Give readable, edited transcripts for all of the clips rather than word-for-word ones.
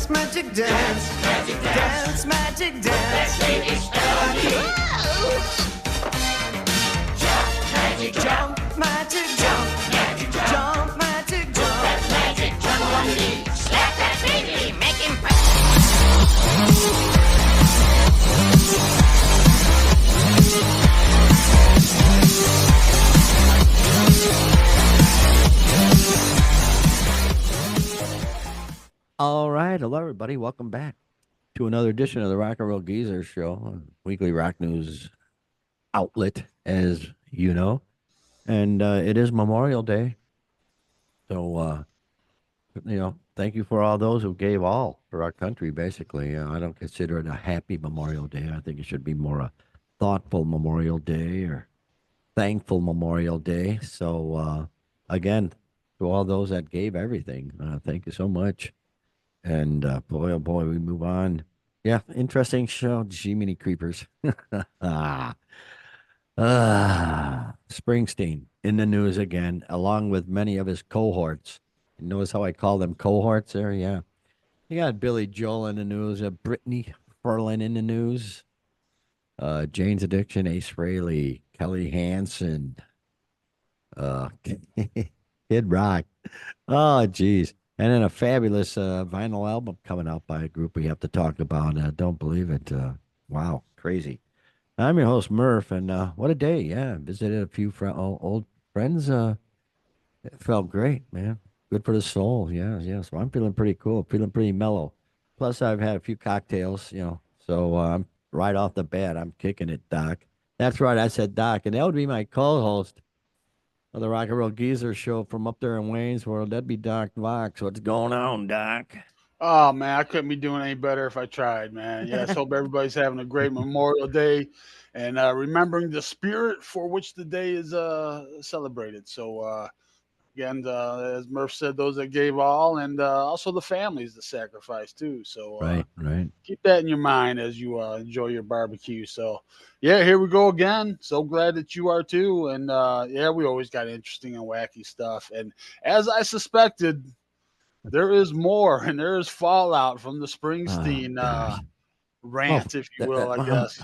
Dance, magic dance. Dance, magic dance. Jump, magic jump. Jump, magic jump. Slap that baby, make him All right, hello everybody. Welcome back to another edition of the Rock and Roll Geezer Show, a weekly rock news outlet, as you know. And it is Memorial Day, so thank you for all those who gave all for our country. Basically, I don't consider it a happy Memorial Day. I think it should be more a thoughtful Memorial Day or thankful Memorial Day. So again, to all those that gave everything, thank you so much. And boy, oh boy, we move on. Yeah, interesting show. Jiminy Creepers. Springsteen in the news again, along with many of his cohorts. You notice how I call them cohorts there? Yeah. You got Billy Joel in the news, Brittany Furlan in the news, Jane's Addiction, Ace Frehley, Kelly Hansen, Kid Rock. Oh, geez. And then a fabulous vinyl album coming out by a group we have to talk about. Don't believe it. Wow, crazy. I'm your host, Murph, and what a day. Yeah, visited a few old friends. It felt great, man. Good for the soul. Yeah, yeah. So I'm feeling pretty cool, feeling pretty mellow. Plus, I've had a few cocktails, so I'm right off the bat, I'm kicking it, Doc. That's right, I said Doc, and that would be my co-host of the Rock and Roll Geezer Show from up there in Wayne's World. That'd be Doc Vox. What's going on, Doc? Oh man, I couldn't be doing any better if I tried, man. Yes, hope everybody's having a great Memorial Day and remembering the spirit for which the day is celebrated. So again, as Murph said, those that gave all, and also the families that sacrificed too. So Right. keep that in your mind as you enjoy your barbecue. So yeah, here we go again. So glad that you are too. And yeah, we always got interesting and wacky stuff. And as I suspected, there is more, and there is fallout from the Springsteen Gosh. rant, if you will, I guess.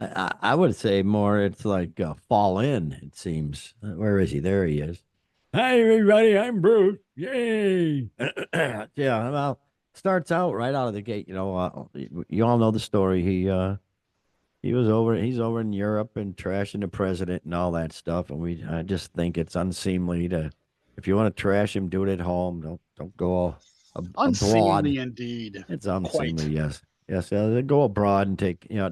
I would say more. It's like fall in. It seems. Where is he? There he is. Hi everybody. I'm Bruce. Yay! Yeah. Well, starts out right out of the gate. You all know the story. He was over. He's over in Europe and trashing the president and all that stuff. And I just think it's unseemly to. If you want to trash him, do it at home. Don't go abroad. Unseemly indeed. It's unseemly, Quite. yes. Yes, go abroad and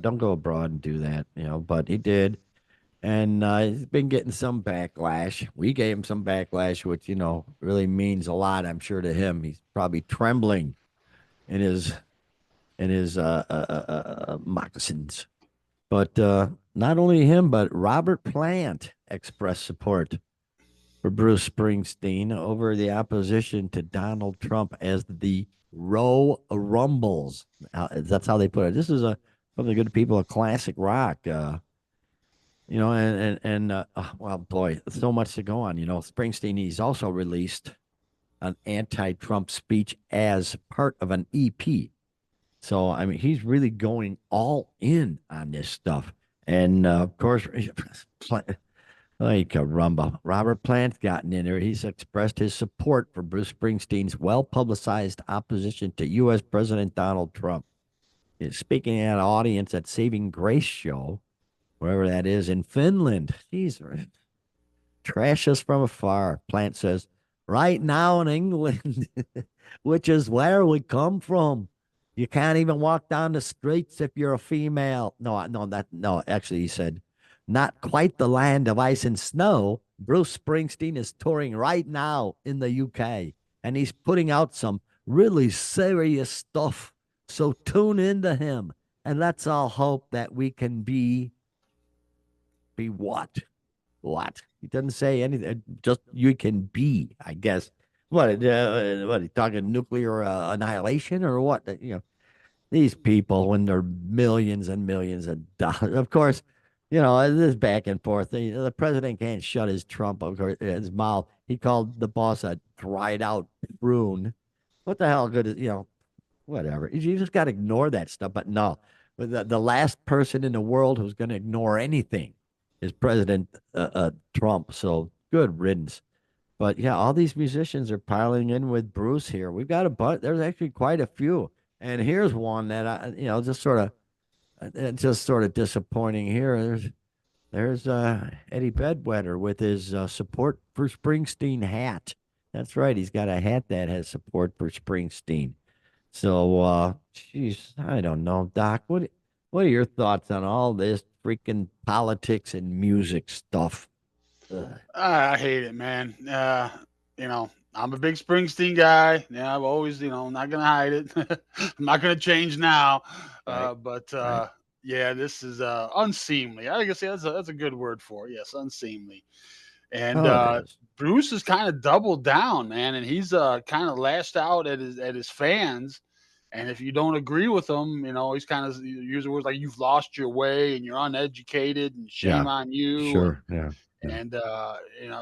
don't go abroad and do that, but he did. And he's been getting some backlash. We gave him some backlash, which, really means a lot, I'm sure, to him. He's probably trembling in his moccasins. But not only him, but Robert Plant expressed support for Bruce Springsteen over the opposition to Donald Trump as the Row Rumbles. That's how they put it. This is from the good people of classic rock. Well, boy, so much to go on. Springsteen, he's also released an anti-Trump speech as part of an EP. So, I mean, he's really going all in on this stuff. And, of course, like a rumba. Robert Plant's gotten in there. He's expressed his support for Bruce Springsteen's well-publicized opposition to U.S. President Donald Trump. He's speaking at an audience at Saving Grace show, wherever that is, in Finland. Jeez, trash us from afar. Plant says, right now in England, which is where we come from, you can't even walk down the streets if you're a female. No, actually, he said, not quite the land of ice and snow. Bruce Springsteen is touring right now in the UK, and he's putting out some really serious stuff. So tune into him, and let's all hope that we can be what? What? He doesn't say anything. Just you can be, I guess. What? He talking nuclear annihilation or what? These people when they're millions and millions of dollars. Of course, this back and forth. The president can't shut his his mouth. He called the boss a dried out prune. What the hell good is, whatever. You just got to ignore that stuff. But no, but the last person in the world who's going to ignore anything is President Trump. So good riddance. But yeah, all these musicians are piling in with Bruce here. We've got a bunch. There's actually quite a few. And here's one that just sort of disappointing here. There's Eddie Bedwetter with his support for Springsteen hat. That's right. He's got a hat that has support for Springsteen. So, geez, I don't know, Doc. What are your thoughts on all this freaking politics and music stuff? Ugh. I hate it, man. I'm a big Springsteen guy. Yeah, I've always, not gonna hide it. I'm not gonna change now. Right, But right. yeah, this is unseemly. I guess that's a good word for it. Yes, unseemly. And Oh, it is. Bruce has kind of doubled down, man, and he's kind of lashed out at his fans. And if you don't agree with him, he's kind of using words like "you've lost your way" and "you're uneducated" and Yeah, "shame on you." sure. Yeah, yeah. And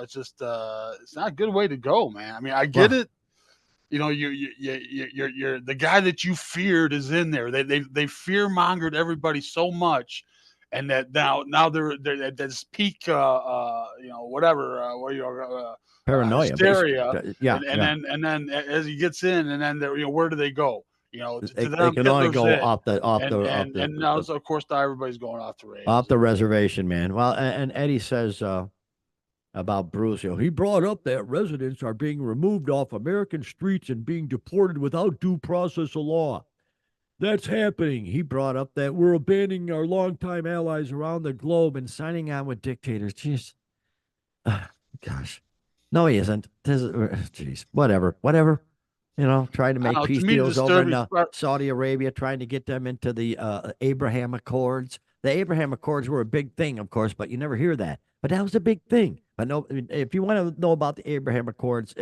it's just it's not a good way to go, man. I mean, I get Well, it. You're the guy that you feared is in there. They fear mongered everybody so much, and that now they're at this peak whatever where you're paranoia, basically. hysteria, Yeah, and yeah. then as he gets in, and then they're, where do they go? To They them can only Hitler's go it, and now the so of course now everybody's going off the off rails. the reservation, man. Well, and Eddie says about Bruce, he brought up that residents are being removed off American streets and being deported without due process of law. That's happening. He brought up that we're abandoning our longtime allies around the globe and signing on with dictators. Jeez. Gosh. No, he isn't. Jeez. Whatever. Trying to I make don't know. peace To me, the deals over in disturbing part. Saudi Arabia, trying to get them into the Abraham Accords. The Abraham Accords were a big thing, of course, but you never hear that. But that was a big thing. But no, if you want to know about the Abraham Accords,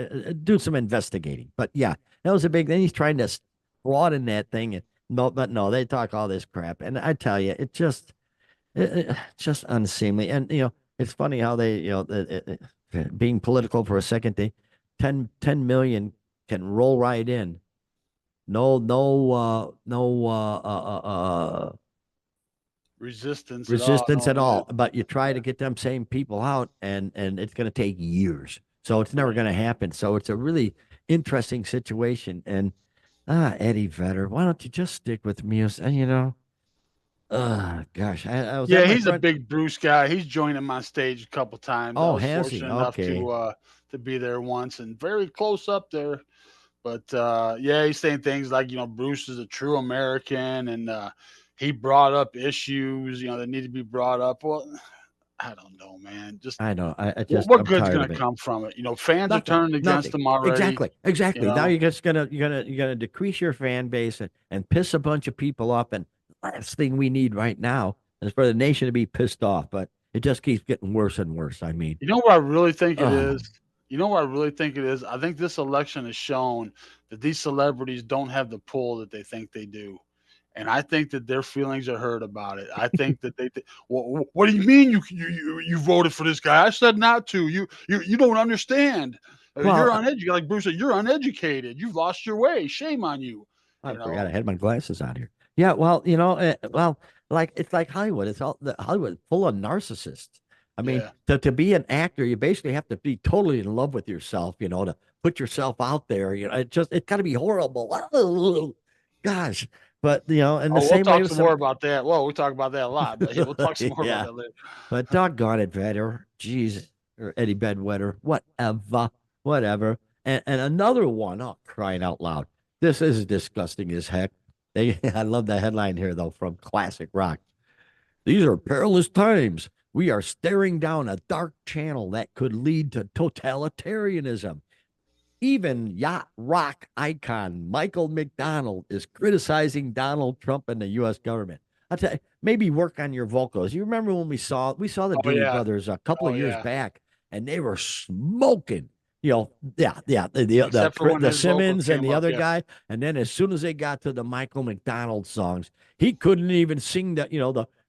do some investigating. But yeah, that was a big thing. He's trying to broaden that thing. No, but no, they talk all this crap, and I tell you, it's just unseemly. And it's funny how they, being political for a second, they 10 million can roll right in. No Resistance at all. resistance No, at yeah, all. But you try yeah. to get them same people out, and it's going to take years. So it's never Right. going to happen. So it's a really interesting situation. And Eddie Vedder, why don't you just stick with music? Gosh, I was at Yeah, my he's a friend. big Bruce guy. He's joined him on stage a couple times. I Oh, was has he? fortunate enough Okay. to be there once and very close up there. But yeah, he's saying things like, Bruce is a true American, and he brought up issues, that need to be brought up. Well, I don't know, man. Just I know. I just what I'm good's tired gonna of it. come from it? Fans are Nothing. turning against Nothing. him already. You Exactly. Now know, you're just gonna decrease your fan base and piss a bunch of people off. And last thing we need right now is for the nation to be pissed off. But it just keeps getting worse and worse. I mean, You know what I really think it oh, is? You know what I really think it is? I think this election has shown that these celebrities don't have the pull that they think they do. And I think that their feelings are hurt about it. I think that what do you mean you voted for this guy? I said not to. You don't understand. You're well, uneducated. Like Bruce said, you're uneducated. You've lost your way. Shame on you. I You forgot know. I had my glasses on here. Yeah, well, like it's like Hollywood. It's all the Hollywood full of narcissists. I mean, Yeah. to be an actor, you basically have to be totally in love with yourself, to put yourself out there. It's got to be horrible. Gosh, but in the Oh, we'll same way talk with some more some, about that. Well, we talk about that a lot, but yeah, we'll talk some more about yeah, that later. but doggone it, Vedder, jeez, or Eddie Bedwetter, whatever. And another one, oh, crying out loud. This is disgusting as heck. I love the headline here, though, from Classic Rock. These are perilous times. We are staring down a dark channel that could lead to totalitarianism. Even yacht rock icon Michael McDonald is criticizing Donald Trump and the U.S. government. I'll tell you, maybe work on your vocals. You remember when we saw the Oh Doobie yeah. Brothers a couple Oh of years yeah. back, and they were smoking. Yeah, Except for when the his vocals Simmons and came the up, other yeah. guy, and then as soon as they got to the Michael McDonald songs, he couldn't even sing the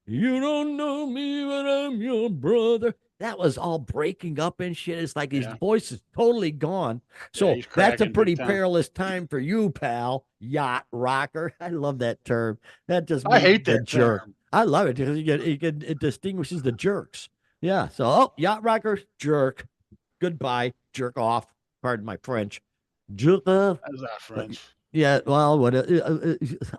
you don't know me, but I'm your brother. that was all breaking up and shit. It's like his Yeah. voice is totally gone. Yeah, So he's that's a cracking big pretty time. perilous time for you, pal. Yacht rocker. I love that term. That just I means hate the that jerk. term. I love it because it distinguishes the jerks. Yeah. So, oh, yacht rocker, jerk. Goodbye, jerk off. Pardon my French. Jerk off. That's not But French. yeah, well,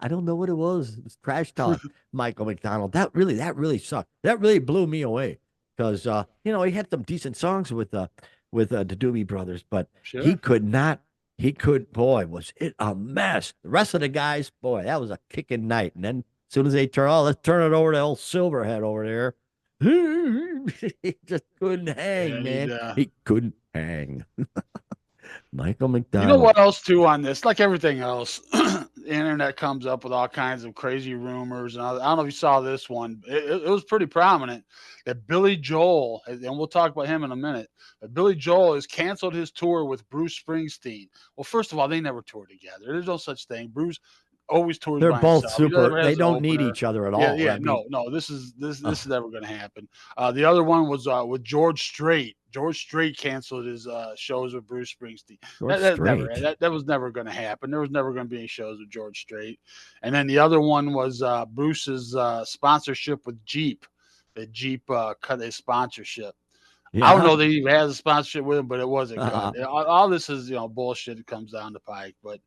I don't know what it was. It's trash talk, Michael McDonald. That really sucked. That really blew me away because he had some decent songs with the Doobie Brothers, but he Sure. could not. He could. Boy, was it a mess. The rest of the guys, boy, that was a kicking night. And then as soon as they let's turn it over to old Silverhead over there. He just couldn't hang, Yeah, man. He couldn't hang. Michael you know McDonald. what else too on this? Like everything else, the internet comes up with all kinds of crazy rumors. And I don't know if you saw this one. It was pretty prominent that Billy Joel, and we'll talk about him in a minute, but Billy Joel has canceled his tour with Bruce Springsteen. Well, first of all, they never toured together. There's no such thing. Bruce always tours They're by both himself. He super. never They has an don't need opener. each other at Yeah, all. yeah, I mean, no. This is uh, never going to happen. The other one was with George Strait. George Strait canceled his shows with Bruce Springsteen. George Strait. That was never going to happen. There was never going to be any shows with George Strait. And then the other one was Bruce's sponsorship with Jeep. That Jeep cut his sponsorship. I don't Yeah. know that he even has a sponsorship with him, but it wasn't Uh, good. All this is bullshit. It comes down the pike, but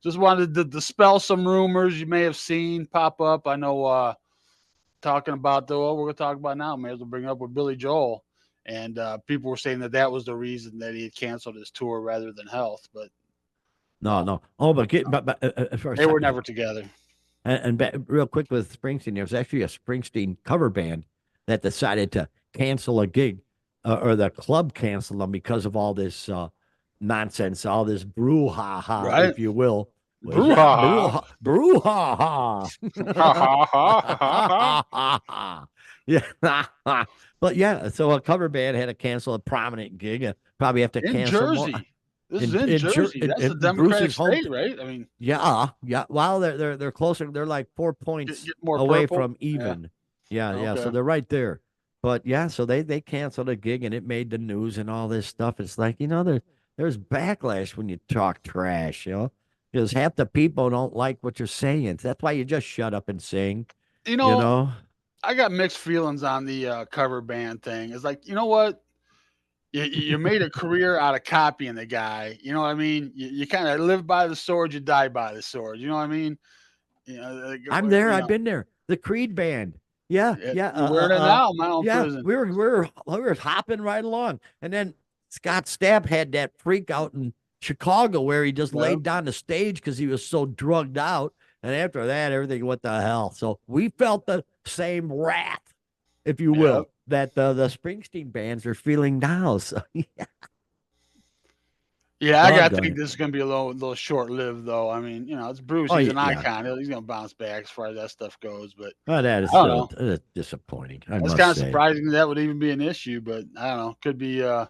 just wanted to dispel some rumors you may have seen pop up. I know talking about what we're going to talk about now, may as well bring it up with Billy Joel. And people were saying that was the reason that he had canceled his tour rather than health, but no, no, no. Oh, but for a they were second, never together. real quick with Springsteen, there was actually a Springsteen cover band that decided to cancel a gig, or the club canceled them because of all this nonsense, all this brouhaha, Right? if you will. Was that Brouhaha. brouhaha? Ha ha ha ha ha. Yeah. But yeah, so a cover band had to cancel a prominent gig. Probably have to In cancel more Jersey. This is in Jersey. That's a in Democratic Bruce's home. state, right? I mean, Yeah, yeah. Well, they're closer. They're like 4 points get more away purple. from Yeah. even. Yeah, yeah. So Okay. they're right there. But yeah, so they canceled a gig and it made the news and all this stuff. It's like there's backlash when you talk trash, because half the people don't like what you're saying. That's why you just shut up and sing. You You know, know. I got mixed feelings on the cover band thing. It's like, you know what? You made a career out of copying the guy. You know what I mean? You kind of live by the sword, you die by the sword. You know what I mean? I'm there. I've been there. The Creed band. Yeah, yeah. You're wearing it now, my own Yeah, prison. we were hopping right along, and then Scott Stapp had that freak out in Chicago where he just Yeah. laid down the stage because he was so drugged out, and after that, everything went to hell. So we felt the same wrath, if you will, that the Springsteen bands are feeling now. So yeah. Yeah, I gotta Doggone think it. this is gonna be a little short lived though. I mean, it's Bruce. Oh He's yeah, an yeah. icon. He's gonna bounce back as far as that stuff goes. But Oh, that is I don't so know. disappointing. I It's must kind of say. surprising that would even be an issue. But I don't know. Could be. I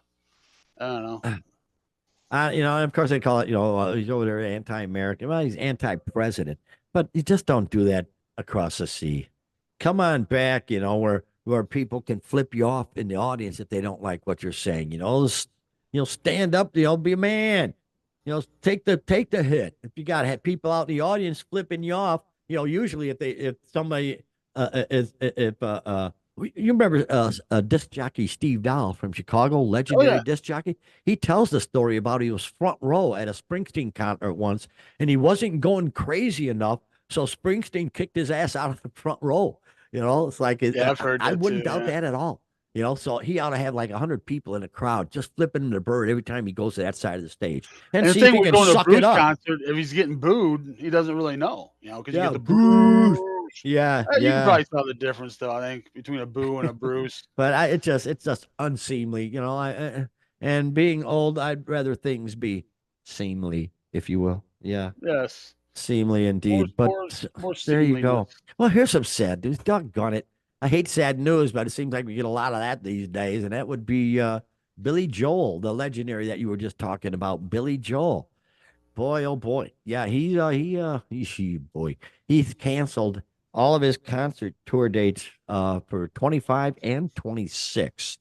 don't know. And of course they call it, he's over there anti-American. Well, he's anti-president, but you just don't do that across the sea. Come on back, where people can flip you off in the audience if they don't like what you're saying. Stand up, be a man. Take the hit. If you got to have people out in the audience flipping you off, usually if somebody is if you remember disc jockey Steve Dahl from Chicago, Oh legendary yeah. disc jockey. He tells the story about he was front row at a Springsteen concert once, and he wasn't going crazy enough, so Springsteen kicked his ass out of the front row. It's like Yeah, I've heard I that wouldn't too. doubt Yeah. that at all. So he ought to have like 100 people in the crowd just flipping the bird every time he goes to that side of the stage, and And the see if thing he with can going to a suck it Bruce up. concert, if he's getting booed, he doesn't really know. Because you Yeah, get the Bruce. Bruce. Yeah, You can yeah. probably tell the difference, though. I think between a boo and a Bruce. But it's just unseemly, and being old, I'd rather things be seemly, if you will. Yeah, Yes, seemly more indeed. But more more there you seemliness. go. Well, here's some sad news. Doggone it. I hate sad news, but it seems like we get a lot of that these days, and that would be Billy Joel, the legendary that you were just talking about. Billy Joel. Boy, oh boy. Yeah, he's canceled all of his concert tour dates for 25 and 26.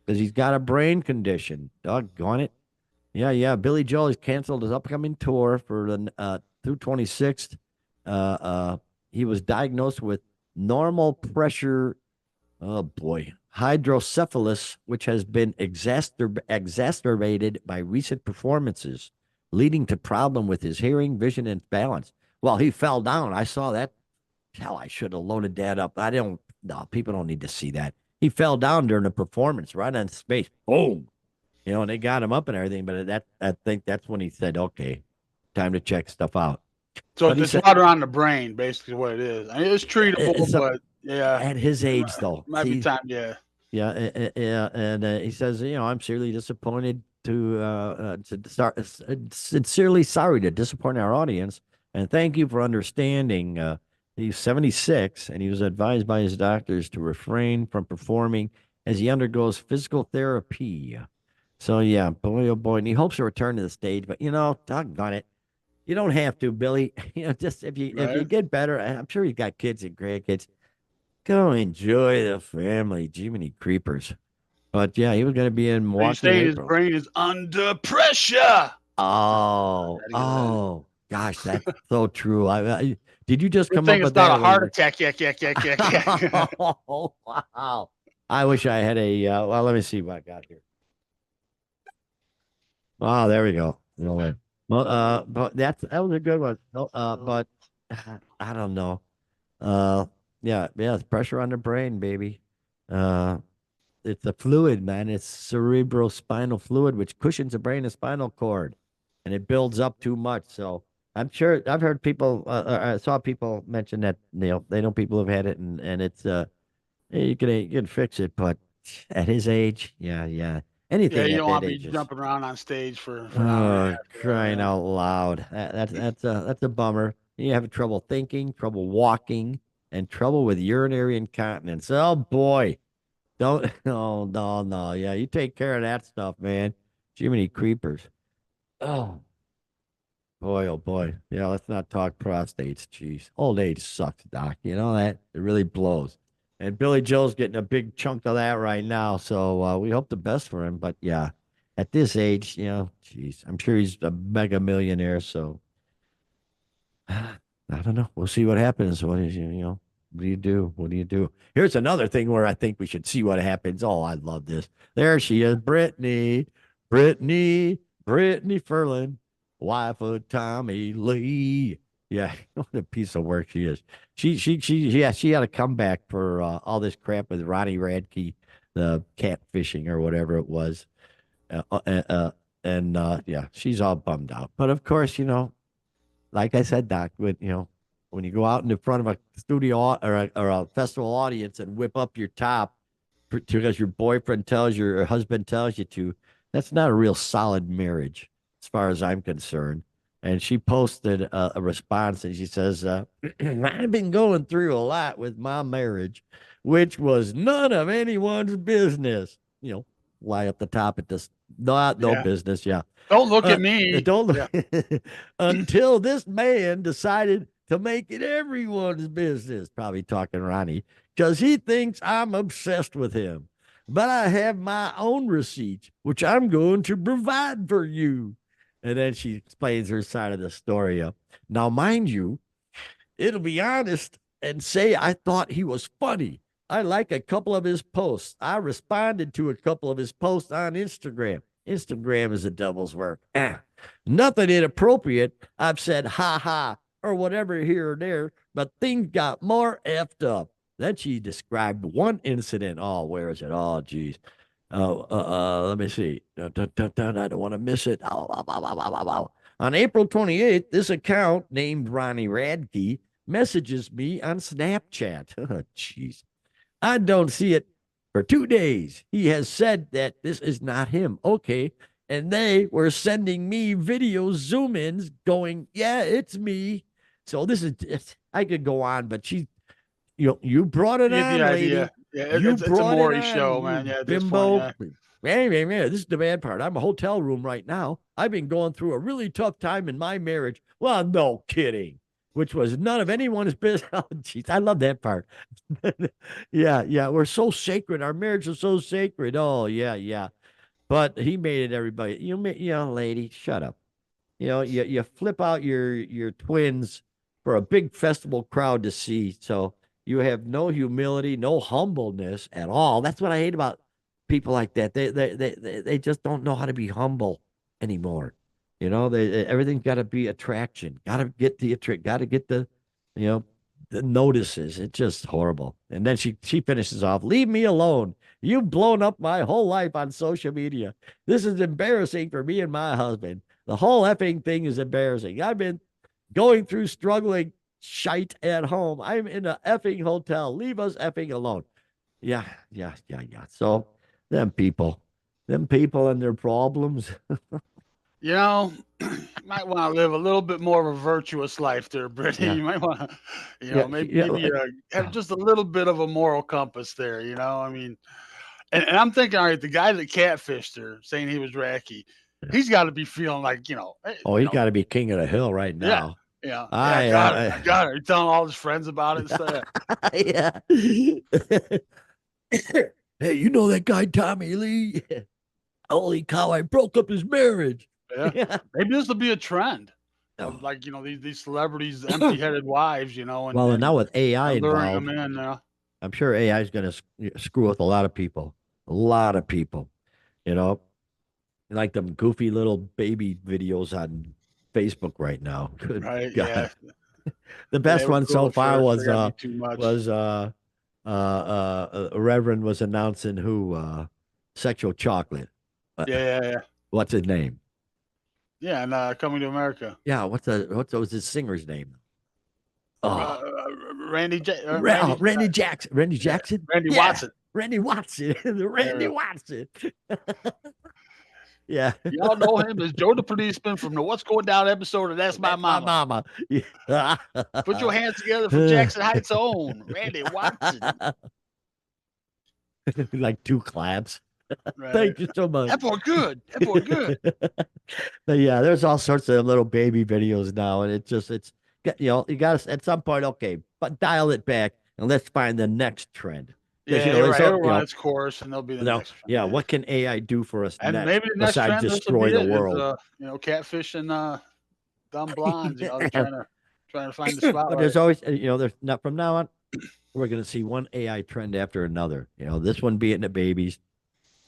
because he's got a brain condition. Doggone it. Yeah. Billy Joel has canceled his upcoming tour for the through 26th. He was diagnosed with normal pressure. Oh boy, hydrocephalus, which has been exacerbated by recent performances, leading to problem with his hearing, vision, and balance. Well, he fell down. I saw that. Hell, I should have loaded that up. I don't. No, people don't need to see that. He fell down during the performance, right on space. Boom. And they got him up and everything, but I think that's when he said, "Okay, time to check stuff out." So But he it's said, water on the brain, basically what it is. I mean, it's treatable, so, but yeah, at his it age, though, might be see, time. Yeah. yeah, yeah, and he says, I'm sincerely disappointed to start, sincerely sorry to disappoint our audience, and thank you for understanding. He's 76, and he was advised by his doctors to refrain from performing as he undergoes physical therapy. So yeah, boy, oh boy, and he hopes to return to the stage, but doggone it, you don't have to, Billy. Just if you Right. get better, I'm sure you got kids and grandkids. Go enjoy the family, Jiminy Creepers. But yeah, he was going to be in So you're Milwaukee in saying his April. brain is under pressure. Oh, Gotta hear that. oh, gosh, that's so true. Did you just Good come thing up it's with not that? a Or were heart you? attack. Yeah. Oh, wow. I wish I had a. Well, let me see what I got here. Oh, there we go. No way. Well, but that was a good one. No, but I don't know. Uh, yeah, it's pressure on the brain, baby. Uh, it's a fluid, man. It's cerebrospinal fluid, which cushions the brain and spinal cord, and it builds up too much. So I'm sure I've heard people, I saw people mention that they know people have had it, and it's you can fix it, but at his age, yeah, Yeah, anything you at don't that want to be age is jumping around on stage for an hour and a oh, half. crying Yeah. out loud. That's a bummer. You have trouble thinking, trouble walking, and trouble with urinary incontinence. Oh boy. Don't no no. Yeah, you take care of that stuff, man. Jiminy creepers. Oh boy, oh boy. Yeah, let's not talk prostates. Jeez. Old age sucks, Doc. You know that? It really blows. And Billy Joe's getting a big chunk of that right now. So we hope the best for him. But yeah, at this age, jeez, I'm sure he's a mega millionaire. So I don't know. We'll see what happens. What is what do you do? What do you do? Here's another thing where I think we should see what happens. Oh, I love this. There she is, Brittany Furlan, wife of Tommy Lee. Yeah, what a piece of work she is. She had a comeback for all this crap with Ronnie Radke, the catfishing or whatever it was. Uh, uh, uh, and yeah, she's all bummed out. But of course, like I said, Doc, when you go out in the front of a studio or a festival audience and whip up your top because your boyfriend tells you or husband tells you to, that's not a real solid marriage, as far as I'm concerned. And she posted a response and she says, I've been going through a lot with my marriage, which was none of anyone's business. Lie up the top at this, not no Yeah. business. Yeah. Don't look at me. Don't Yeah. until this man decided to make it everyone's business. Probably talking Ronnie, because he thinks I'm obsessed with him. But I have my own receipts, which I'm going to provide for you. And then she explains her side of the story up. Now, mind you, it'll be honest and say I thought he was funny. I like a couple of his posts. I responded to a couple of his posts on Instagram. Instagram is a devil's work. Nothing inappropriate. I've said ha ha or whatever here or there, but things got more effed up. Then she described one incident. Oh, where is it? Oh, geez. Let me see. I don't want to miss it. On April 28th, this account named Ronnie Radke messages me on Snapchat. Oh, jeez. I don't see it for 2 days. He has said that this is not him. Okay. And they were sending me video zoom ins going, yeah, it's me. So I could go on, but you brought it You get the on, lady. idea. Yeah, You it's a brought it Maury on, show, you man. Yeah, at this point, bimbo. yeah. Man, this is the bad part. I'm a hotel room right now. I've been going through a really tough time in my marriage. Well, no kidding. which was none of anyone's business. Oh, jeez, I love that part. Yeah, yeah, we're so sacred. Our marriage is so sacred. Oh, yeah, yeah. But he made it everybody. Lady, shut up. You flip out your twins for a big festival crowd to see. So you have no humility, no humbleness at all. That's what I hate about people like that. They just don't know how to be humble anymore. Everything's got to be attraction. Got to get the attract. Got to get you know, the notices. It's just horrible. And then she finishes off. Leave me alone. You've blown up my whole life on social media. This is embarrassing for me and my husband. The whole effing thing is embarrassing. I've been going through struggling shite at home. I'm in a effing hotel. Leave us effing alone. Yeah, yeah, yeah, yeah. So them people and their problems. You know, you might want to live a little bit more of a virtuous life there, Brittany. Yeah. You might want to, Yeah, maybe have just a little bit of a moral compass there. I mean, and I'm thinking, all right, the guy that catfished her, saying he was Radke, he's got to be feeling like, Oh, he got to be king of the hill right yeah, now. yeah, I I got her. He's telling all his friends about it and stuff. Yeah. Hey, you know that guy Tommy Lee? Holy cow! I broke up his marriage. Yeah, maybe this will be a trend. Oh. Like these celebrities, empty-headed wives, and Well, and now with AI luring involved, them in. I'm sure AI is going to screw with a lot of people. A lot of people, you know, like them goofy little baby videos on Facebook right now. Good Right? God. Yeah. The best were one cool so at far first. They got me too much. was Reverend was announcing who sexual chocolate. Yeah. What's his name? Yeah, and Coming to America. Yeah, what was his singer's name? Oh, Randy Randy Jackson. Randy Jackson. Randy Yeah. Watson. Randy Watson. Randy Watson. Yeah. Y'all know him as Joe the policeman from the What's Going Down episode of That's My My Mama. mama. Yeah. Put your hands together for Jackson Heights' own Randy Watson. Like two claps. Right. Thank you so much. That boy good. That boy good. But yeah, there's all sorts of little baby videos now, and you got to at some point, okay, but dial it back and let's find the next trend. Yeah, There's right. It'll run its course, and there'll be the next trend. Yeah, what can AI do for us And next maybe the next besides trend, destroy the world? catfish and dumb blondes. They're trying to find the spotlight. But there's always, there's not from now on. We're going to see one AI trend after another. This one being the babies.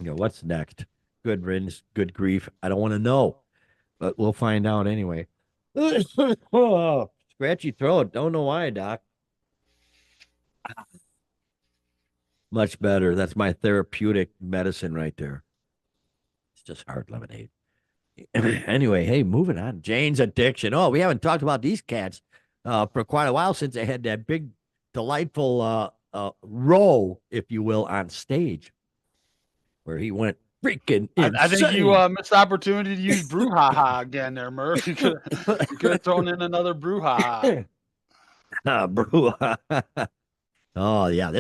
What's next? Good riddance, good grief. I don't want to know, but we'll find out anyway. Oh, scratchy throat. Don't know why, Doc. Much better. That's my therapeutic medicine right there. It's just hard lemonade. Anyway, hey, moving on. Jane's Addiction. Oh, we haven't talked about these cats for quite a while since they had that big, delightful row, if you will, on stage where he went freaking insane. I think you missed the opportunity to use brouhaha again there, Murph. You could have thrown in another brouhaha. Brouhaha. Oh, yeah,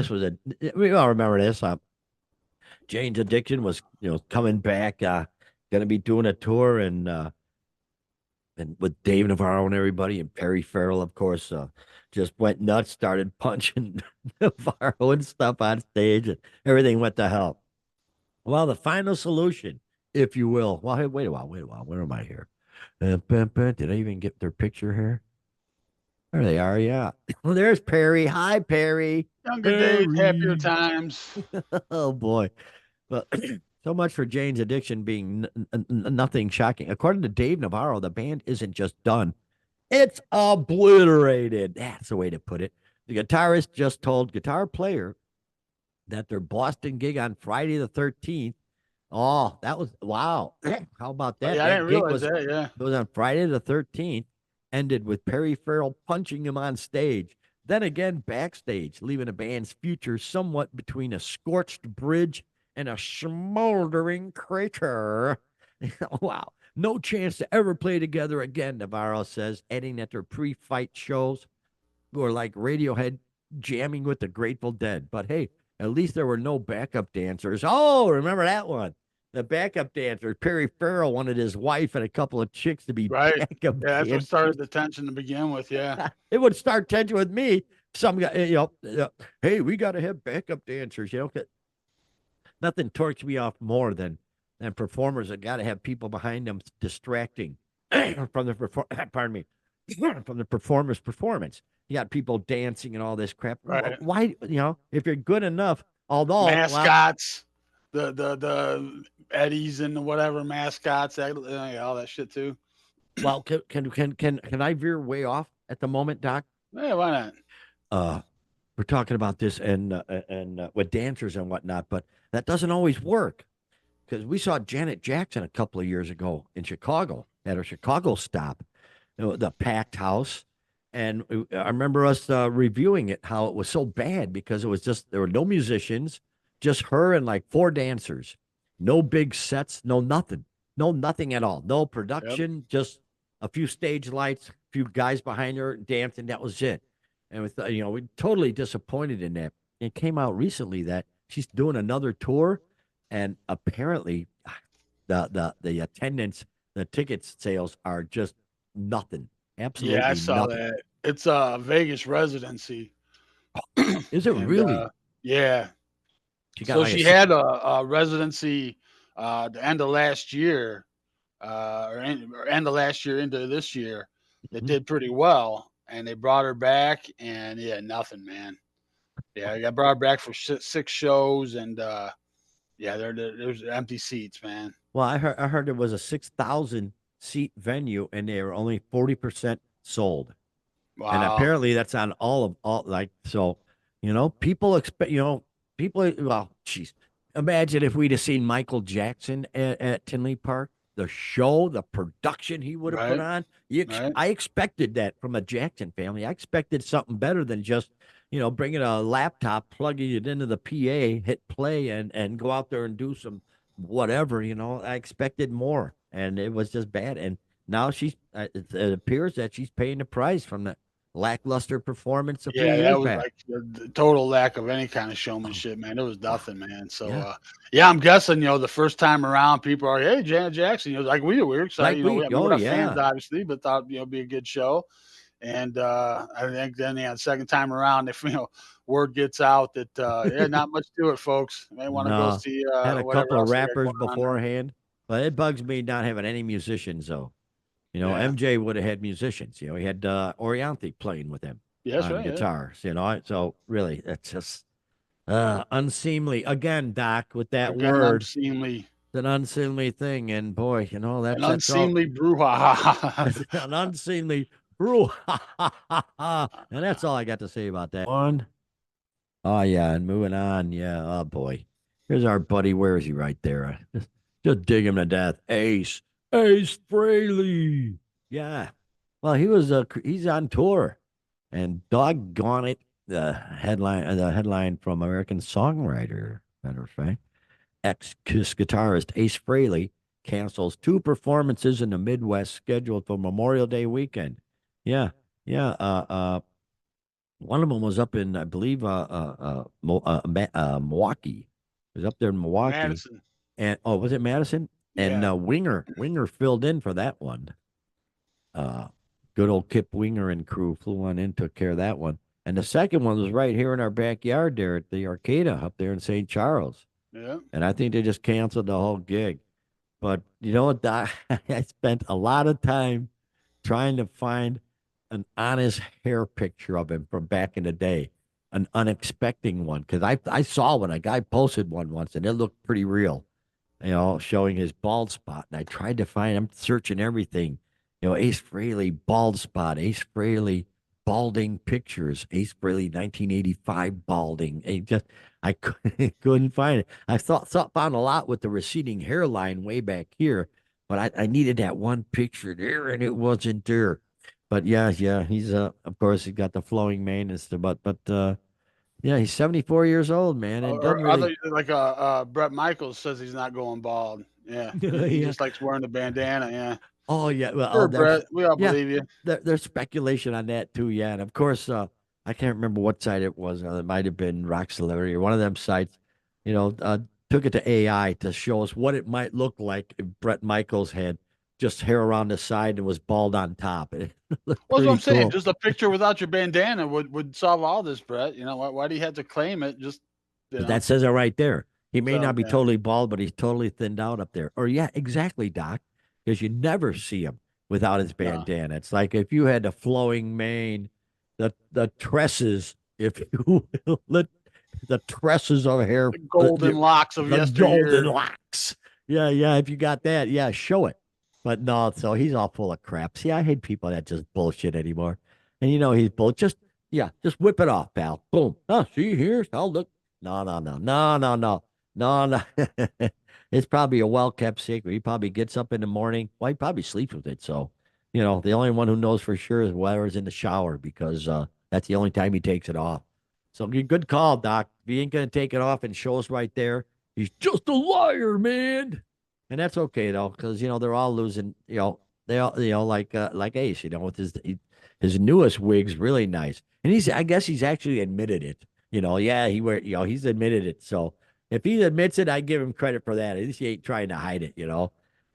we all remember this. Jane's Addiction was, coming back, going to be doing a tour and with Dave Navarro and everybody, and Perry Farrell, of course, just went nuts, started punching Navarro and stuff on stage, and everything went to hell. Well, the final solution, if you will. Well, hey, wait a while. Where am I here? Did I even get their picture here? There they are. Yeah. Well, there's Perry. Hi, Perry. Younger days, happier times. Oh boy. Well, so much for Jane's Addiction being nothing shocking. According to Dave Navarro, the band isn't just done; it's obliterated. That's the way to put it. The guitarist just told Guitar Player that their Boston gig on Friday the 13th. Oh, that was wow. How about that? Yeah, I didn't realize that. Yeah. It was on Friday the 13th, ended with Perry Farrell punching him on stage. Then again, backstage, leaving the band's future somewhat between a scorched bridge and a smoldering crater. Wow. No chance to ever play together again, Navarro says, adding that their pre-fight shows were like Radiohead jamming with the Grateful Dead. But hey, at least there were no backup dancers. Oh, remember that one? the backup dancers. Perry Farrell wanted his wife and a couple of chicks to be Right. backup Yeah, that's what dancers. started the tension to begin with. Yeah. It would start tension with me. Some guy, hey, we got to have backup dancers. Nothing torques me off more than performers that got to have people behind them distracting from the pardon me, from the performer's performance. You got people dancing and all this crap. Right. Why, if you're good enough, although, well, Mascots, the Eddies and the whatever mascots, all that shit too. well, can I veer way off at the moment, Doc? Yeah, why not? Uh, we're talking about this and with dancers and whatnot, but that doesn't always work because we saw Janet Jackson a couple of years ago in Chicago at a Chicago stop, the packed house. And I remember us reviewing it, how it was so bad because it was just, there were no musicians, just her and like four dancers, no big sets, no nothing, no nothing at all, no Yep. production, just a few stage lights, a few guys behind her dancing. That was it. And with, we're totally disappointed in that. It came out recently that she's doing another tour, and apparently the attendance, the ticket sales are just nothing, Yeah, I absolutely saw nothing. that. It's a Vegas residency, Is it and really? yeah. She got So like a she had a residency the end of last year, or end of last year into this year. That Mhm. did pretty well, and they brought her back, and yeah, nothing, man. Yeah, I got brought her back for six shows, and yeah, there's empty seats, man. Well, I heard it was a 6,000 seat venue and they were only 40% sold. And Wow. apparently that's on all like so, people expect, people well, jeez. Imagine if we'd have seen Michael Jackson at Tinley Park, the show, the production he would have put Right. on. Right. I expected that from a Jackson family. I expected something better than just, bringing a laptop, plugging it into the PA, hit play, and go out there and do some whatever. I expected more, and it was just bad. And now it appears that she's paying the price from the lackluster performance a few Yeah, that years was back. like the total lack of any kind of Oh, showmanship, man. There was wow. nothing, man. So, Yeah. yeah, I'm guessing, the first time around, people are, hey, Janet Jackson, like we were excited, Like I mean, we're oh, not fans, yeah. obviously, but thought, it'd be a good show. And I think then, yeah, the second time around, if, word gets out that, yeah, not much to it, folks. May want to go No. see Had a whatever couple of else they got rappers going on there. beforehand, but it bugs me not having any musicians, though. Yeah. MJ would have had musicians. He had Orianthi playing with him Yeah, that's on right. Yeah. guitars, so really, that's just unseemly. Again, Doc, with that Again, word, unseemly, it's an unseemly thing. And boy, an that's all. unseemly brouhaha. An unseemly brew. And that's all I got to say about that one. Oh yeah, and moving on. Yeah. Oh boy. Here's our buddy. Where is he? Right there. Just dig him to death. Ace Frehley. Yeah. Well, he's on tour, and doggone it, the headline from American Songwriter, matter of fact, ex-Kiss guitarist Ace Frehley cancels two performances in the Midwest scheduled for Memorial Day weekend. Yeah, yeah. One of them was up in, I believe, Milwaukee. It was up there in Milwaukee, Madison. and oh, was it Madison? And Yeah. Winger filled in for that one. Uh, Good old Kip Winger and crew flew on in, took care of that one. And the second one was right here in our backyard there at the Arcada up there in St. Charles. Yeah. And I think they just canceled the whole gig. But you know what, Doc? I spent a lot of time trying to find an honest hair picture of him from back in the day, an unexpected one. Because I saw one, a guy posted one once, and it looked pretty real, showing his bald spot. And I tried to find, I'm searching everything, Ace Frehley bald spot, Ace Frehley balding pictures, Ace Frehley 1985 balding. I couldn't find it. I found a lot with the receding hairline way back here, but I needed that one picture there, and it wasn't there. But yeah, he's of course he's got the flowing mane and stuff, but yeah, he's 74 years old, man, and doesn't Or other really. like Brett Michaels says he's not going bald. Yeah, he Yeah. just likes wearing the bandana. Yeah, Oh yeah, well, sure, there's Brett. We all yeah, believe you. there's speculation on that too. Yeah, and of course, I can't remember what site it was. It might have been Rock Celebrity or one of them sites. You know, took it to AI to show us what it might look like if Brett Michaels had just hair around the side and was bald on top. It looked Well, that's what pretty I'm saying. cool. Just a picture without your bandana would solve all this, Brett. You know, why do you have to claim it? Just, you But know. that says it right there. He may So not be yeah, totally bald, but he's totally thinned out up there. Or yeah, exactly, Doc. Because you never see him without his no. bandana. It's like if you had the flowing mane, the tresses, if you will, the tresses of hair, The golden locks of the golden yesteryear. locks. Yeah, yeah. If you got that, yeah, show it. But no, so he's all full of crap. See, I hate people that just bullshit anymore. And you know he's bull. Just whip it off, pal. Boom. Oh, see here. Oh, look. No, no, no, no, no, no, no, no. It's probably a well kept secret. He probably gets up in the morning. Well, he probably sleeps with it. So, the only one who knows for sure is whether it's in the shower because that's the only time he takes it off. So, good call, Doc. If he ain't gonna take it off and show us right there, he's just a liar, man. And that's okay though, because they're all losing. They all like Ace. With his newest wig's really nice, and I guess he's actually admitted it. Yeah, he's admitted it. So if he admits it, I give him credit for that. At least he ain't trying to hide it.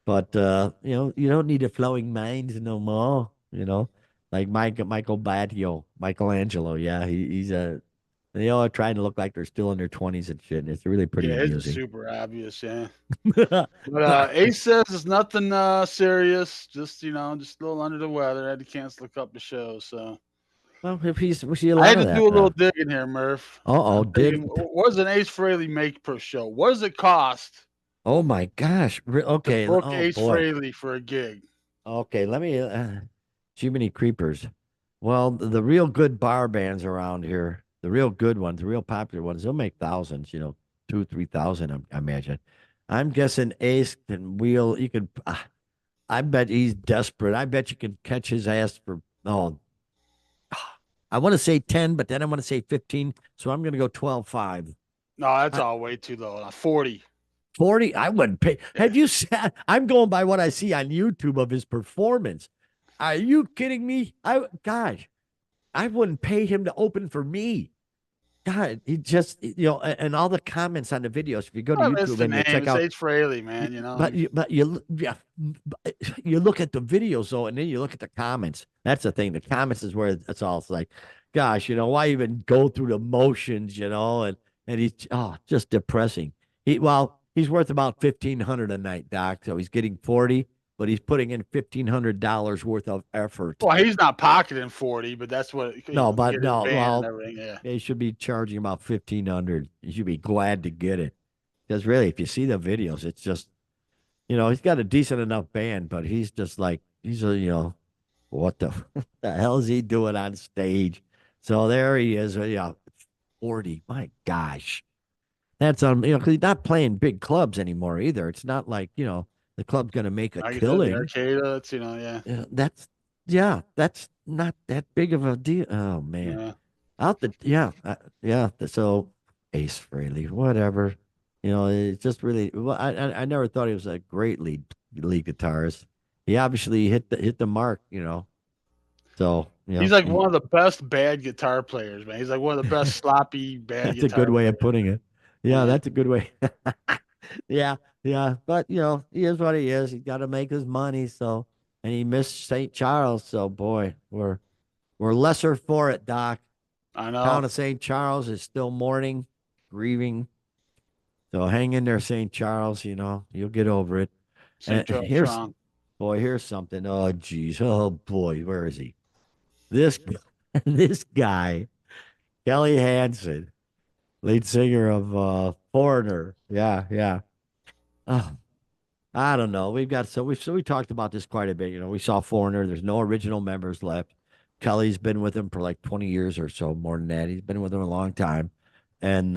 But you don't need a flowing minds no more. Like Michelangelo. Yeah, he's a. They all are trying to look like they're still in their 20s and shit. And it's really pretty Yeah, it's amusing. super obvious. Yeah. But Ace says it's nothing serious. Just just a little under the weather. I had to cancel a couple of shows. So Well, we see a I lot had of to that. do a little digging here, Murph. Uh-oh, I'm thinking, what does an Ace Frehley make per show? What does it cost Oh my gosh. to Okay. book Oh Ace boy. Frehley for a gig? Okay. Let me. Jiminy Creepers. Well, the real good bar bands around here, the real good ones, the real popular ones, they'll make thousands. 2, 3,000. I imagine. I'm guessing Ace can wheel. You could. I bet he's desperate. I bet you can catch his ass for. Oh, I want to say 10, but then I want to say 15. So I'm going to go 12.5. No, that's all way too low. 40. 40, I wouldn't pay. Yeah. Have you seen? I'm going by what I see on YouTube of his performance. Are you kidding me? Gosh, I wouldn't pay him to open for me. God, he just, and all the comments on the videos. If you go to Well, it's YouTube the and name. you check It's out, Ace Frehley, man. you look at the videos though, and then you look at the comments. That's the thing. The comments is where it's all. It's like, gosh, why even go through the motions, and he's just depressing. He's worth about 1,500 a night, Doc. So he's getting 40, but he's putting in $1,500 worth of effort. Well, he's not pocketing 40, but that's what No, but get his no, band well, and everything. Yeah. they should be charging about 1,500. You should be glad to get it. Because really, if you see the videos, it's just, he's got a decent enough band, but he's just like, what the hell is he doing on stage? So there he is. 40. My gosh. That's because he's not playing big clubs anymore either. It's not like, the club's going to make a Like killing. the arcade, it's That's not that big of a deal. Oh man. Yeah. So Ace Frehley, whatever. It's just really. Well, I never thought he was a great lead guitarist. He obviously hit the mark. So He's like one of the best bad guitar players, man. He's like one of the best sloppy bad. That's a good way of putting it. Yeah, that's a good way. Yeah. But he is what he is. He's got to make his money. So, and he missed St. Charles. So, boy, we're lesser for it, Doc. I know. Town of St. Charles is still mourning, grieving. So hang in there, St. Charles. You'll get over it. St. Charles strong. Here's something. Oh, geez. Oh, boy. Where is he? This guy, Kelly Hansen, lead singer of Foreigner. Yeah. Oh, I don't know. We talked about this quite a bit. We saw Foreigner. There's no original members left. Kelly's been with him for like 20 years or so, more than that. He's been with him a long time. And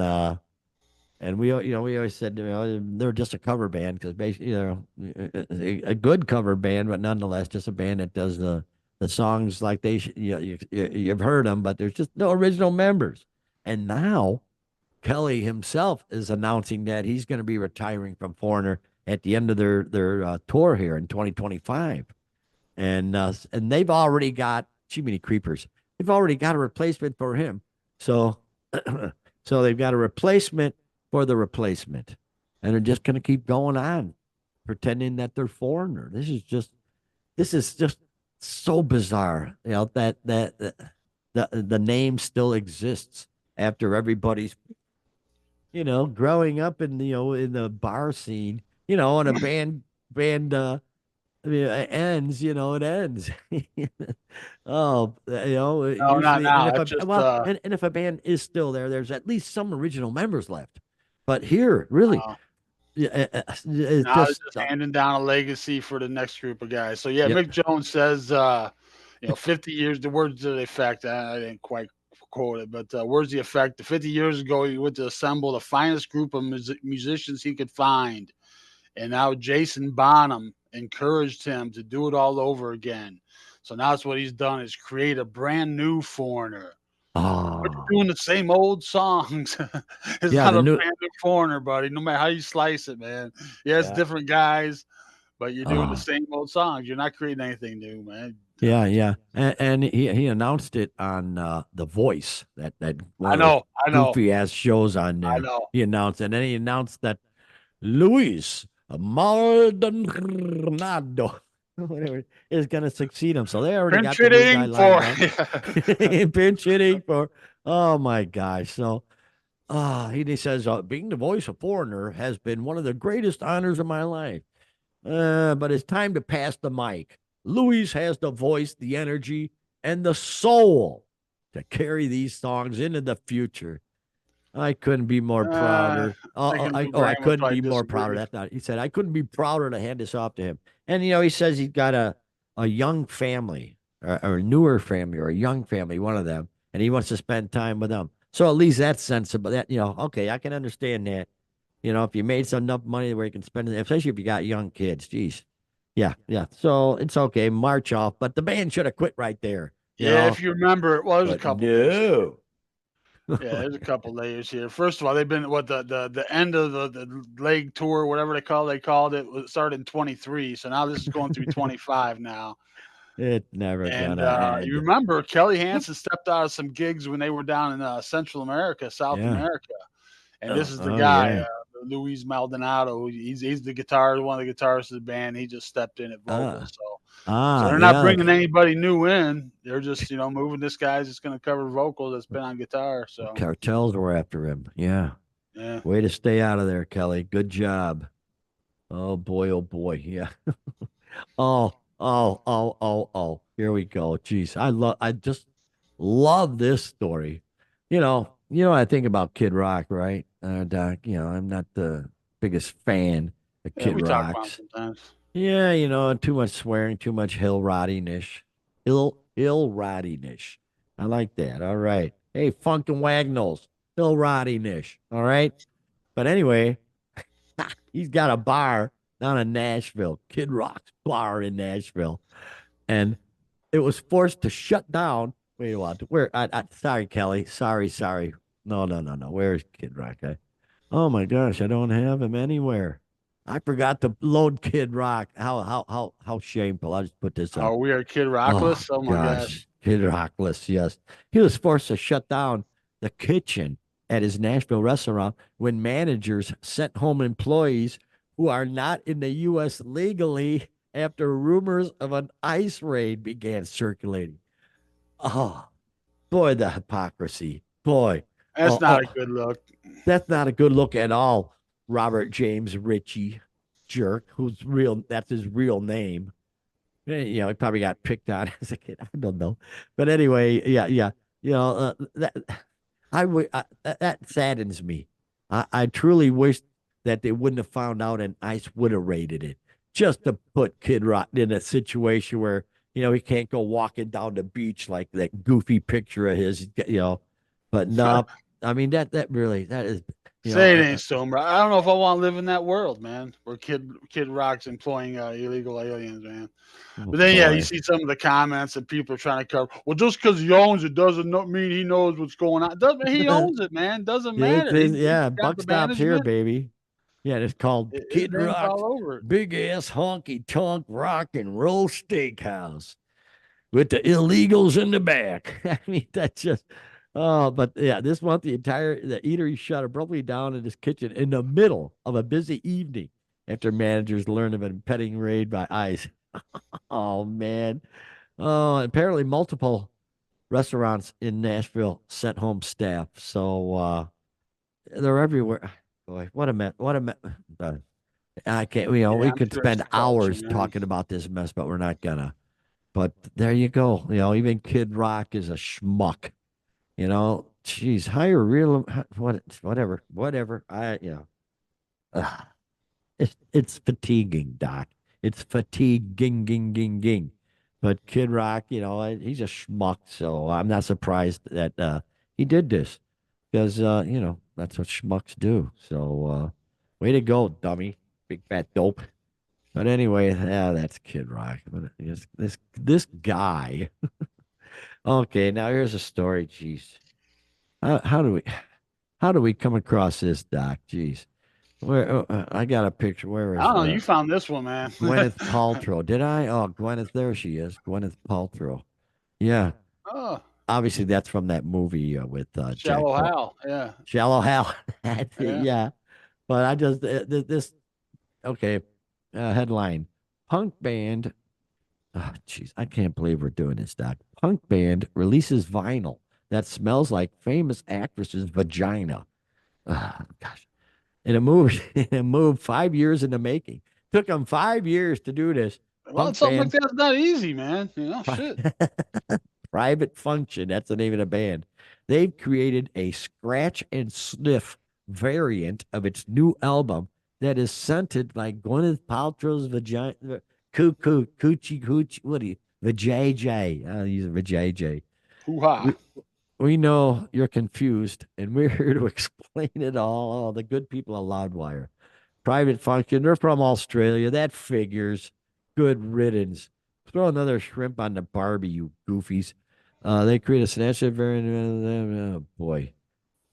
we always said, they're just a cover band because basically, a good cover band, but nonetheless, just a band that does the songs like you've heard them, but there's just no original members. And now Kelly himself is announcing that he's going to be retiring from Foreigner at the end of their tour here in 2025. And they've already got too many creepers. They've already got a replacement for him. So they've got a replacement for the replacement. and they're just going to keep going on, pretending that they're foreigner. This is just so bizarre. You know that the name still exists after everybody's growing up in in the bar scene, and a band I mean, it ends, it ends. Oh, No, not usually, and now. if That's a just well, and if a band is still there, there's at least some original members left. But here, really, uh, yeah, it's now it's just, just handing down a legacy for the next group of guys. So yeah, yeah. Mick Jones says, 50 years. The words to the effect. I didn't quite quote it, but words to the effect. 50 years ago, he went to assemble the finest group of musicians he could find, and now Jason Bonham encouraged him to do it all over again. So now that's what he's done is create a brand new foreigner. But Oh, you're doing the same old songs. It's yeah, not the a new, brand new foreigner, buddy. No matter how you slice it, man. Yeah, it's yeah, different guys, but you're doing the oh, same old songs. You're not creating anything new, man. yeah, yeah, and he announced it on The Voice, that one I of those know, I know, goofy ass shows on I there. know. He announced, and then he announced that Luis Maldonado, whatever, is going to succeed him. So they already got Pinch the new guy hitting lined for up. Pinch hitting for, oh my gosh. So he says, being the voice of foreigner has been one of the greatest honors of my life. But it's time to pass the mic. Luis has the voice, the energy, and the soul to carry these songs into the future. I couldn't be more I prouder. think a new I brand would couldn't probably be more prouder. disagree. That's not. He said I couldn't be prouder to hand this off to him. And he says he's got a young family or a newer family or a young family, one of them, and he wants to spend time with them. So at least that's sensible. That okay, I can understand that. If you made some enough money where you can spend it, especially if you got young kids. Geez, yeah, yeah. So it's okay, march off. But the band should have quit right there. Yeah, if you remember, well, there's a But couple layers here. no. Yeah, there's a couple layers here. First of all, they've been what the end of the leg tour, whatever they called it, was started in 23. So now this is going through 25 now. It's never And gonna you end. remember Kelly Hansen stepped out of some gigs when they were down in Central America, South Yeah. America, and this Oh, is the oh guy, yeah. Luis Maldonado. He's the guitar, one of the guitarists of the band. He just stepped in at vocals, Ah, so they're not yeah. bringing anybody new in. They're just moving this guy that's going to cover vocals that's been on guitar. So Cartels were after him. Yeah. yeah. Way to stay out of there, Kelly. Good job. Oh boy, oh boy. Yeah. Oh. Here we go. Jeez. I just love this story. I think about Kid Rock, right? Doc, I'm not the biggest fan of Yeah, Kid we talk about him Rock's. sometimes. Yeah, too much swearing, too much hill rottiness. Hill rottiness. I like that. All right. Hey, Funk and Wagnalls. Hill rottiness. All right. But anyway, he's got a bar down in Nashville, Kid Rock's bar in Nashville. And it was forced to shut down. Wait a while. Sorry, Kelly. Sorry. No. Where's Kid Rock? Oh my gosh, I don't have him anywhere. I forgot to load Kid Rock. How shameful. I'll just put this up. Oh, we are Kid Oh Rockless. Oh my gosh. gosh. Kid Rockless, yes. He was forced to shut down the kitchen at his Nashville restaurant when managers sent home employees who are not in the US legally after rumors of an ICE raid began circulating. Oh, boy, the hypocrisy. Boy. That's Oh, not a oh, good look. that's not a good look at all. Robert James Ritchie, jerk, that's his real name. He probably got picked on as a kid. I don't know. But anyway, yeah. That that saddens me. I truly wish that they wouldn't have found out and ICE would have raided it just to put Kid Rock in a situation where, he can't go walking down the beach like that goofy picture of his, but no, I mean, that is, Say it ain't so, bro. I don't know if I want to live in that world, man, where Kid Rock's employing illegal aliens, man. oh But then, yeah, you boy. see some of the comments that people are trying to cover. Well, just because he owns it doesn't mean he knows what's going on. Doesn't he owns it, man? Doesn't matter. He's Yeah, got buck the stops here, management. baby. Yeah, it's called His Kid name's Rock's all over it. Big Ass Honky Tonk Rock and Roll Steakhouse with the illegals in the back. I mean, that's just, Oh, but yeah, this month the eatery shut abruptly down in his kitchen in the middle of a busy evening after managers learned of an impending raid by ICE. Oh man. Oh, apparently multiple restaurants in Nashville sent home staff. So they're everywhere. Boy, what a I can't, Yeah, we I'm could sure it's spend the culture, hours man. talking about this mess, but we're not gonna. But there you go. Even Kid Rock is a schmuck. Geez, hire real, whatever. Ugh. It's fatiguing, Doc. It's fatiguing, ging. But Kid Rock, he's a schmuck. So I'm not surprised that he did this because, that's what schmucks do. So way to go, dummy, big fat dope. But anyway, yeah, that's Kid Rock. But this guy. Okay, now here's a story. Jeez, how do we come across this, Doc? Jeez, where I got a picture. Where I is don't know. You found this one, man. Gwyneth Paltrow? Did I? Oh, Gwyneth, there she is. Gwyneth Paltrow. Yeah, Oh, obviously that's from that movie with Jack Shallow Paul. Hal. Yeah, Shallow Hal. That's it. yeah. Yeah, but I just this okay. Headline: Punk band. Oh, jeez, I can't believe we're doing this, Doc. Punk band releases vinyl that smells like famous actress's vagina. Gosh, in a move, in a move 5 years in the making. Took them 5 years to do this. Well, Punk something like band, that's not easy, man. pri- Shit. private function. That's the name of the band. They've created a scratch and sniff variant of its new album that is scented like Gwyneth Paltrow's vagina. Cuckoo, coochie, what do you, vajayjay. I'll use vajayjay. Hoo ha. We, we know you're confused, and we're here to explain it all. Oh, the good people of Loudwire. Private function. They're from Australia. That figures. Good riddance. Throw another shrimp on the Barbie, you goofies. They create a snatch of variant. Oh boy.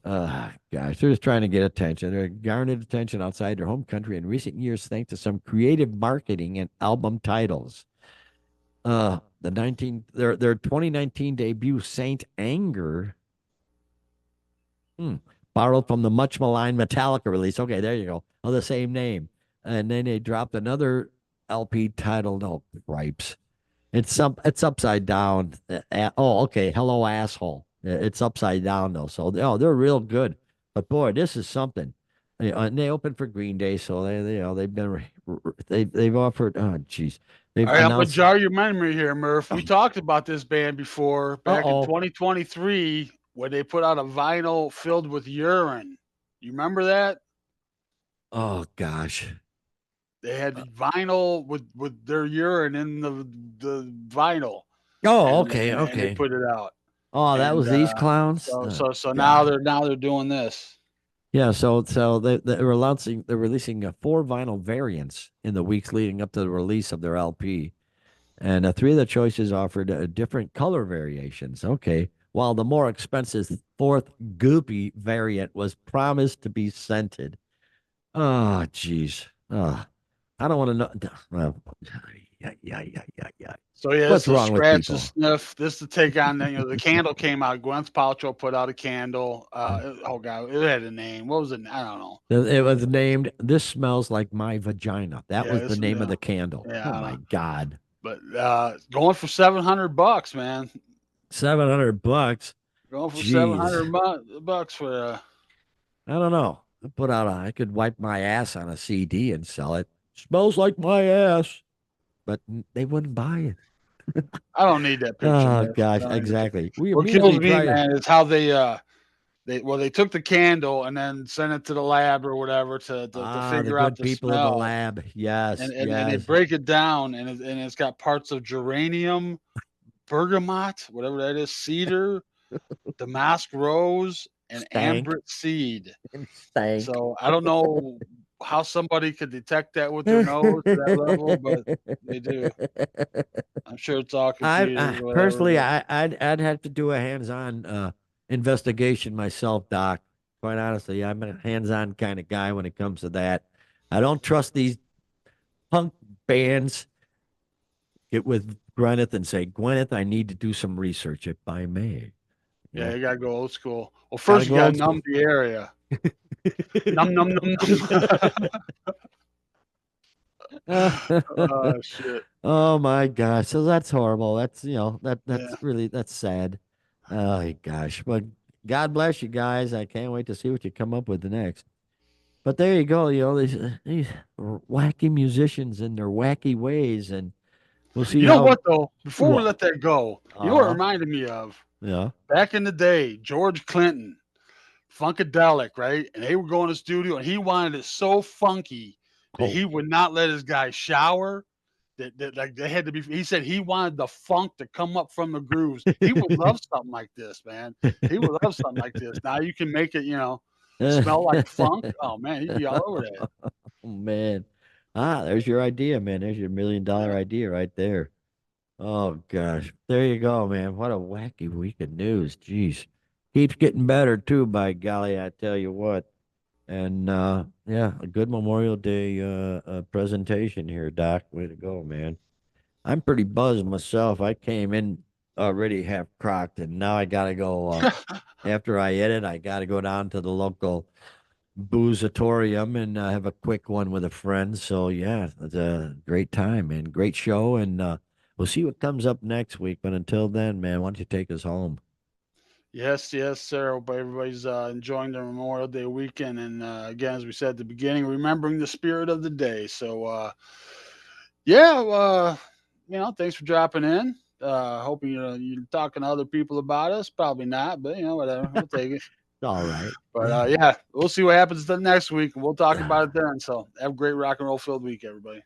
Gosh, they're just trying to get attention. They're garnered attention outside their home country in recent years thanks to some creative marketing and album titles. Their 2019 debut, Saint Anger, hmm, borrowed from the much maligned Metallica release. Okay, there you go. Oh, the same name. And then they dropped another LP titled, oh, Gripes. It's upside down. Oh, okay. Hello, asshole. It's upside down though. So they're real good. But boy, this is something. And they opened for Green Day, so they've been they've offered. Oh, jeez, they've All right, I'm gonna announced. jar your memory here, Murph. We talked about this band before Uh back in oh. 2023 when they put out a vinyl filled with urine. You remember that? Oh gosh. They had vinyl with their urine in the vinyl, Oh, and okay, and they okay. put it out. Oh, that And was these clowns. so now God. they're doing this. Yeah, so they're releasing four vinyl variants in the weeks leading up to the release of their LP, and three of the choices offered different color variations. Okay, while the more expensive fourth goopy variant was promised to be scented. Oh, geez. I don't want to know. Well, yeah. So yeah, What's it's a wrong with scratch and people? sniff. This to take on the candle came out. Gwyneth Paltrow put out a candle. Oh god, it had a name. What was it? I don't know. It was named "This Smells Like My Vagina." That Yeah, was the this name of the candle. yeah, Oh I don't my know. God. But going for $700, man. $700. Going for Jeez. bucks for I don't know. I could wipe my ass on a CD and sell it. Smells like my ass, but they wouldn't buy it. I don't need that picture, Oh Murph. I gosh, don't need the picture. exactly. We What kills immediately me, try to. man, is how they took the candle and then sent it to the lab or whatever to The figure out good the people of the smell. lab. Yes, And they yes. break it down and it's got parts of geranium, bergamot, whatever that is, cedar, damask rose, and Stank amber seed. and stank. So I don't know how somebody could detect that with their nose to that level, but they do. I'm sure it's all computers I or whatever, personally, but I'd have to do a hands-on investigation myself, Doc. Quite honestly, I'm a hands-on kind of guy when it comes to that. I don't trust these punk bands. Get with Gwyneth and say, Gwyneth, I need to do some research if I may. Yeah, you gotta go old school. Well, Gotta first you go gotta old school. numb the area. Num num num num. Oh shit. Oh my gosh. So that's horrible. That's Yeah. that's really that's sad. Oh gosh. But God bless you guys. I can't wait to see what you come up with next. But there you go, these wacky musicians and their wacky ways, and we'll see You know how what though? Before we what. let that go, you know what it Uh-huh. reminded me of? Yeah. Back in the day, George Clinton, Funkadelic, right? And they would go in the studio and he wanted it so funky that Oh. he would not let his guys shower. That like they had to be. He said he wanted the funk to come up from the grooves. He would love something like this, man. He would love something like this. Now you can make it, smell like funk. Oh man, he'd be all over that. Oh man. There's your idea, man. There's your $1 million Yeah. idea right there. Oh gosh. There you go, man. What a wacky week of news. Jeez. Keeps getting better too, by golly, I tell you what. And yeah, a good Memorial Day presentation here, Doc. Way to go, man. I'm pretty buzzed myself. I came in already half crocked, and now I gotta go. After I edit, I gotta go down to the local boozatorium and have a quick one with a friend. So yeah, it's a great time and great show, and we'll see what comes up next week. But until then, man, why don't you take us home? Yes, yes, sir. Hope everybody's enjoying their Memorial Day weekend. And again, as we said at the beginning, remembering the spirit of the day. So, yeah, thanks for dropping in. Hoping you're talking to other people about us. Probably not, but whatever. We'll take it. All right. But yeah, we'll see what happens the next week. We'll talk about it then. So, have a great rock and roll filled week, everybody.